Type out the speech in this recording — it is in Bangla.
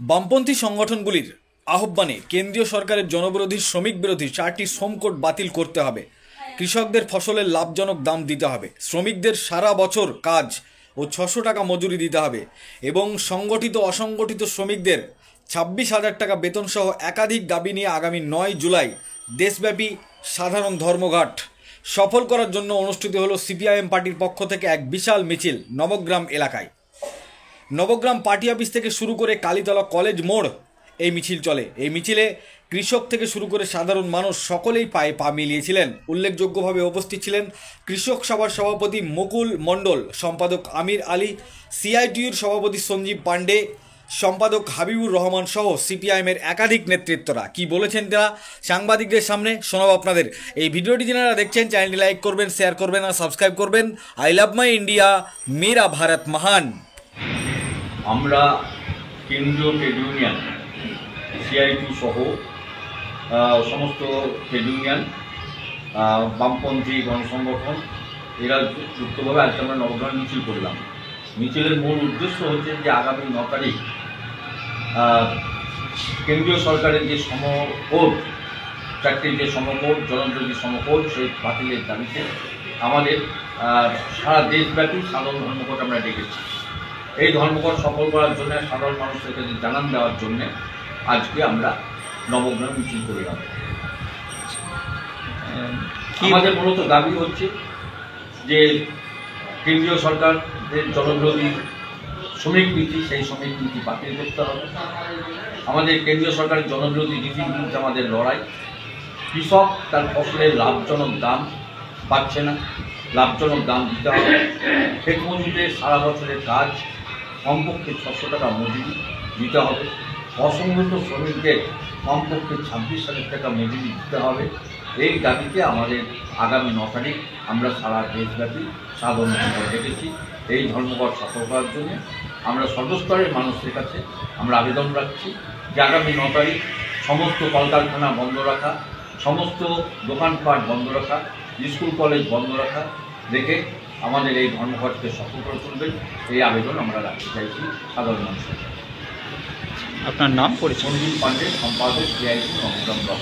বামপন্থী সংগঠনগুলির আহ্বানে কেন্দ্রীয় সরকারের জনবিরোধী শ্রমিক বিরোধী 4টি শ্রম কোড বাতিল করতে হবে। কৃষকদের ফসলের লাভজনক দাম দিতে হবে, শ্রমিকদের সারা বছর কাজ ও 600 টাকা মজুরি দিতে হবে এবং সংগঠিত অসংগঠিত শ্রমিকদের 26,000 টাকা বেতনসহ একাধিক দাবি নিয়ে আগামী 9 জুলাই দেশব্যাপী সাধারণ ধর্মঘট সফল করার জন্য অনুষ্ঠিত হলো সিপিআইএম পার্টির পক্ষ থেকে এক বিশাল মিছিল নবগ্রাম এলাকায়। নবগ্রাম পার্টি অফিস থেকে শুরু করে কালীতলা কলেজ মোড় এই মিছিল চলে। এই মিছিলে কৃষক থেকে শুরু করে সাধারণ মানুষ সকলেই পায়ে পা মিলিয়েছিলেন। উল্লেখযোগ্যভাবে উপস্থিত ছিলেন কৃষক সভার সভাপতি মুকুল মণ্ডল, সম্পাদক আমির আলী, সিআইটিউর সভাপতি সঞ্জীব পাণ্ডে, সম্পাদক হাবিবুর রহমান সহ সিপিআইএমের একাধিক নেতৃত্বরা। কি বলেছেন তারা সাংবাদিকদের সামনে শোনাব আপনাদের। এই ভিডিওটি যারা দেখছেন চ্যানেলটি লাইক করবেন, শেয়ার করবেন আর সাবস্ক্রাইব করবেন। আই লাভ মাই ইন্ডিয়া, মেরা ভারত মহান। আমরা কেন্দ্রীয় ট্রেড ইউনিয়ন সিআইটি সহ সমস্ত ট্রেড ইউনিয়ন, বামপন্থী গণসংগঠন এরা যুক্তভাবে আজকে আমরা নবগ্রাম মিছিল করলাম। মিছিলের মূল উদ্দেশ্য হচ্ছে যে আগামী 9 তারিখ কেন্দ্রীয় সরকারের যে সমকোড, 4টি যে সমকোড, জনবিরোধী সমকোড, সেই বাতিলের দাবিতে আমাদের সারা দেশব্যাপী সাধারণ ধর্মঘট আমরা ডেকেছি। এই ধর্মঘট সফল করার জন্য, সাধারণ মানুষের কাছে জানান দেওয়ার জন্য আজকে আমরা নবগ্রাম মিছিল করলাম। আমাদের মূলত দাবি হচ্ছে যে কেন্দ্রীয় সরকারের জনবিরোধী শ্রমিক নীতি, সেই শ্রমিক নীতি বাতিল করতে হবে। আমাদের কেন্দ্রীয় সরকারের জনবিরোধী নীতির বিরুদ্ধে আমাদের লড়াই। কৃষক তার ফসলের লাভজনক দাম পাচ্ছে না, লাভজনক দাম দিতে হবে। ক্ষেত মজুরদের সারা বছরের কাজ কমপক্ষে 600 টাকা মজুরি দিতে হবে। অসংগঠিত শ্রমিকদের কমপক্ষে 26,000 টাকা মজুরি দিতে হবে। এই দাবিতে আমাদের আগামী 9 তারিখ আমরা সারা দেশব্যাপী সাধারণ ধর্মঘট ডেকেছি। এই ধর্মঘট সফল করার জন্য আমরা সর্বস্তরের মানুষের কাছে আমরা আবেদন রাখছি যে আগামী 9 তারিখ সমস্ত কলকারখানা বন্ধ রাখা, সমস্ত দোকানপাট বন্ধ রাখা, স্কুল কলেজ বন্ধ রাখা রেখে আমাদের এই ধর্মঘটকে সফল করে তুলবেন, এই আবেদন আমরা রাখতে চাইছি সাধারণ মানুষের। আপনার নাম পরিচয়? সঞ্জীব পাণ্ডে, সম্পাদক সিআইটি নবগ্রাম ব্লক।